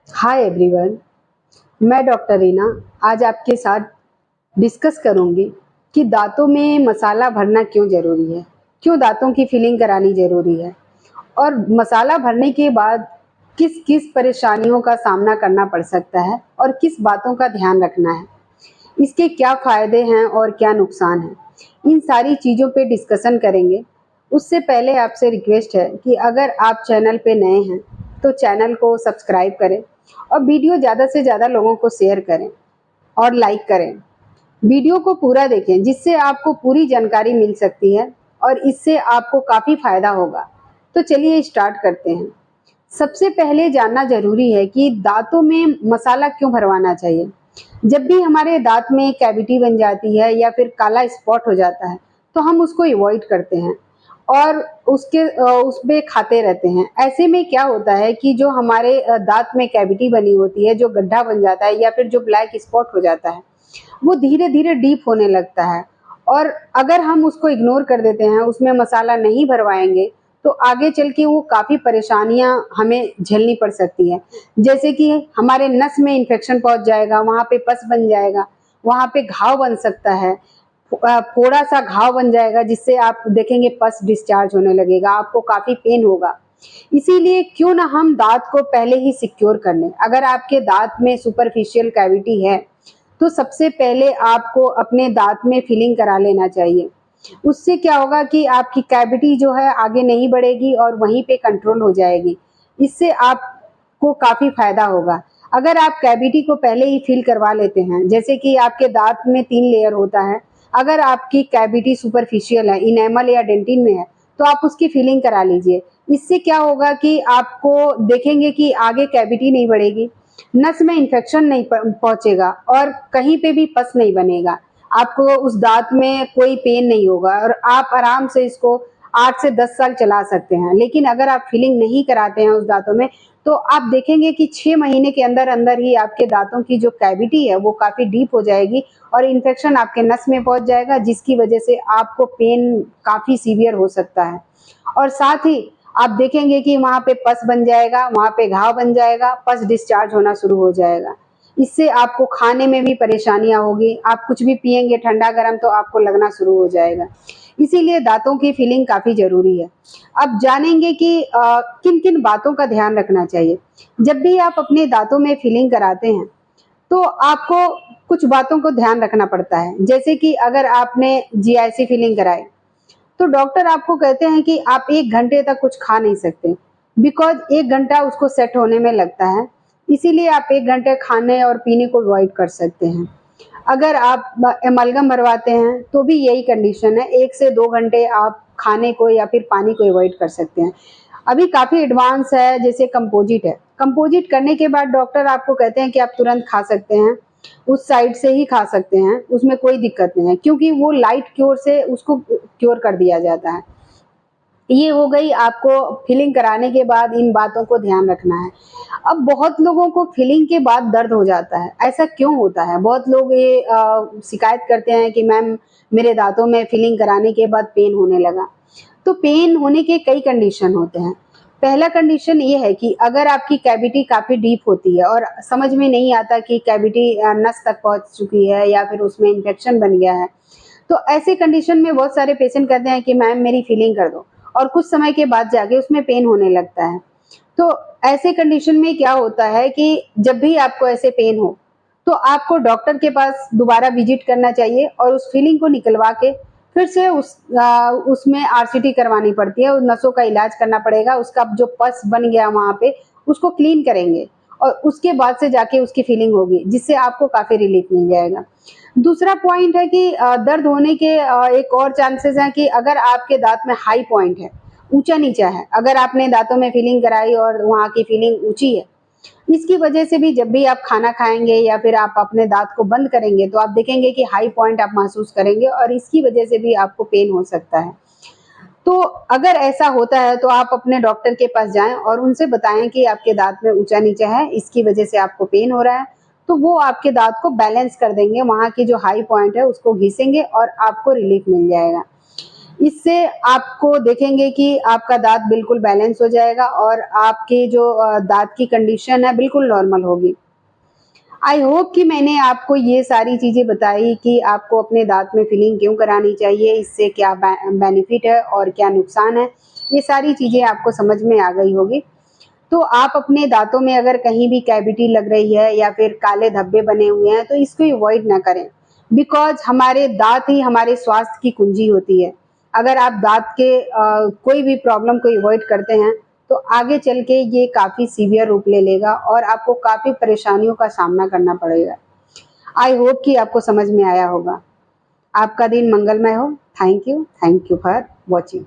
Hi everyone. मैं doctor Reena आज आपके साथ डिस्कस करूंगी कि दांतों में मसाला भरना क्यों ज़रूरी है, क्यों दांतों की फिलिंग करानी ज़रूरी है और मसाला भरने के बाद किस किस परेशानियों का सामना करना पड़ सकता है और किस बातों का ध्यान रखना है, इसके क्या फ़ायदे हैं और क्या नुकसान हैं। इन सारी चीज़ों पे डिस्कशन करेंगे। उससे पहले आपसे रिक्वेस्ट है कि अगर आप चैनल पे नए हैं तो चैनल को सब्सक्राइब करें और वीडियो ज़्यादा से ज़्यादा लोगों को शेयर करें और लाइक करें। वीडियो को पूरा देखें जिससे आपको पूरी जानकारी मिल सकती है और इससे आपको काफ़ी फ़ायदा होगा। तो चलिए स्टार्ट करते हैं। सबसे पहले जानना ज़रूरी है कि दांतों में मसाला क्यों भरवाना चाहिए। जब भी हमारे दांत में कैविटी बन जाती है या फिर काला स्पॉट हो जाता है तो हम उसको अवॉइड करते हैं और उसमें खाते रहते हैं। ऐसे में क्या होता है कि जो हमारे दांत में कैविटी बनी होती है, जो गड्ढा बन जाता है या फिर जो ब्लैक स्पॉट हो जाता है, वो धीरे धीरे डीप होने लगता है और अगर हम उसको इग्नोर कर देते हैं, उसमें मसाला नहीं भरवाएंगे तो आगे चल के वो काफ़ी परेशानियां हमें झेलनी पड़ सकती है। जैसे कि हमारे नस में इन्फेक्शन पहुंच जाएगा, वहाँ पे पस बन जाएगा, वहाँ पे घाव बन सकता है, फोड़ा सा घाव बन जाएगा जिससे आप देखेंगे पस डिस्चार्ज होने लगेगा, आपको काफ़ी पेन होगा। इसीलिए क्यों ना हम दांत को पहले ही सिक्योर कर लें। अगर आपके दांत में सुपरफिशियल कैविटी है तो सबसे पहले आपको अपने दांत में फिलिंग करा लेना चाहिए। उससे क्या होगा कि आपकी कैविटी जो है आगे नहीं बढ़ेगी और वहीं पे कंट्रोल हो जाएगी। इससे आपको काफ़ी फायदा होगा। अगर आप कैविटी को पहले ही फिल करवा लेते हैं, जैसे कि आपके दांत में 3 लेयर होता है, अगर आपकी कैविटी सुपरफिशियल है, इनेमल या डेंटिन में है, तो आप उसकी फिलिंग करा लीजिए। इससे क्या होगा कि आपको देखेंगे कि आगे कैविटी नहीं बढ़ेगी, नस में इन्फेक्शन नहीं पहुंचेगा और कहीं पे भी पस नहीं बनेगा। आपको उस दांत में कोई पेन नहीं होगा और आप आराम से इसको 8 से 10 साल चला सकते हैं। लेकिन अगर आप फिलिंग नहीं कराते हैं उस दांतों में तो आप देखेंगे कि 6 महीने के अंदर अंदर ही आपके दांतों की जो कैविटी है वो काफ़ी डीप हो जाएगी और इन्फेक्शन आपके नस में पहुंच जाएगा, जिसकी वजह से आपको पेन काफ़ी सीवियर हो सकता है। और साथ ही आप देखेंगे कि वहाँ पे पस बन जाएगा, वहाँ पे घाव बन जाएगा, पस डिस्चार्ज होना शुरू हो जाएगा। इससे आपको खाने में भी परेशानियां होगी, आप कुछ भी पिएंगे ठंडा गर्म तो आपको लगना शुरू हो जाएगा। इसीलिए दांतों की फिलिंग काफ़ी ज़रूरी है। अब जानेंगे कि किन किन बातों का ध्यान रखना चाहिए। जब भी आप अपने दांतों में फिलिंग कराते हैं तो आपको कुछ बातों को ध्यान रखना पड़ता है। जैसे कि अगर आपने जीआईसी फिलिंग कराई तो डॉक्टर आपको कहते हैं कि आप 1 घंटे तक कुछ खा नहीं सकते, बिकॉज़ 1 घंटा उसको सेट होने में लगता है। इसीलिए आप 1 घंटे खाने और पीने को अवॉइड कर सकते हैं। अगर आप एमाल्गम भरवाते हैं तो भी यही कंडीशन है, 1 से 2 घंटे आप खाने को या फिर पानी को अवॉइड कर सकते हैं। अभी काफ़ी एडवांस है, जैसे कंपोजिट है। कंपोजिट करने के बाद डॉक्टर आपको कहते हैं कि आप तुरंत खा सकते हैं, उस साइड से ही खा सकते हैं, उसमें कोई दिक्कत नहीं है क्योंकि वो लाइट क्योर से उसको क्योर कर दिया जाता है। ये हो गई आपको फिलिंग कराने के बाद इन बातों को ध्यान रखना है। अब बहुत लोगों को फिलिंग के बाद दर्द हो जाता है, ऐसा क्यों होता है? बहुत लोग ये शिकायत करते हैं कि मैम मेरे दांतों में फिलिंग कराने के बाद पेन होने लगा। तो पेन होने के कई कंडीशन होते हैं। पहला कंडीशन ये है कि अगर आपकी कैविटी काफ़ी डीप होती है और समझ में नहीं आता कि कैविटी नस तक पहुँच चुकी है या फिर उसमें इन्फेक्शन बन गया है, तो ऐसे कंडीशन में बहुत सारे पेशेंट कहते हैं कि मैम मेरी फिलिंग कर दो और कुछ समय के बाद जाके उसमें पेन होने लगता है। तो ऐसे कंडीशन में क्या होता है कि जब भी आपको ऐसे पेन हो तो आपको डॉक्टर के पास दोबारा विजिट करना चाहिए और उस फिलिंग को निकलवा के फिर से उसमें आरसीटी करवानी पड़ती है, उस नसों का इलाज करना पड़ेगा, उसका जो पस बन गया वहाँ पे उसको क्लीन करेंगे और उसके बाद से जाके उसकी फिलिंग होगी, जिससे आपको काफ़ी रिलीफ मिल जाएगा। दूसरा पॉइंट है कि दर्द होने के एक और चांसेस हैं कि अगर आपके दांत में हाई पॉइंट है, ऊंचा नीचा है, अगर आपने दांतों में फिलिंग कराई और वहाँ की फिलिंग ऊंची है, इसकी वजह से भी जब भी आप खाना खाएंगे या फिर आप अपने दांत को बंद करेंगे तो आप देखेंगे कि हाई पॉइंट आप महसूस करेंगे और इसकी वजह से भी आपको पेन हो सकता है। तो अगर ऐसा होता है तो आप अपने डॉक्टर के पास जाएं और उनसे बताएं कि आपके दांत में ऊंचा नीचा है, इसकी वजह से आपको पेन हो रहा है। तो वो आपके दांत को बैलेंस कर देंगे, वहाँ की जो हाई पॉइंट है उसको घिसेंगे और आपको रिलीफ मिल जाएगा। इससे आपको देखेंगे कि आपका दांत बिल्कुल बैलेंस हो जाएगा और आपके जो दांत की कंडीशन है बिल्कुल नॉर्मल होगी। आई होप कि मैंने आपको ये सारी चीज़ें बताई कि आपको अपने दाँत में फिलिंग क्यों करानी चाहिए, इससे क्या बेनिफिट है और क्या नुकसान है। ये सारी चीज़ें आपको समझ में आ गई होगी। तो आप अपने दाँतों में अगर कहीं भी कैविटी लग रही है या फिर काले धब्बे बने हुए हैं, तो इसको अवॉइड ना करें। बिकॉज़ हमारे दाँत ही हमारे स्वास्थ्य की कुंजी होती है। अगर आप दाँत के कोई भी प्रॉब्लम को अवॉइड करते हैं, तो आगे चल के ये काफ़ी सीवियर रूप ले लेगा और आपको काफ़ी परेशानियों का सामना करना पड़ेगा। आई होप कि आपको समझ में आया होगा। आपका दिन मंगलमय हो। Thank you for watching.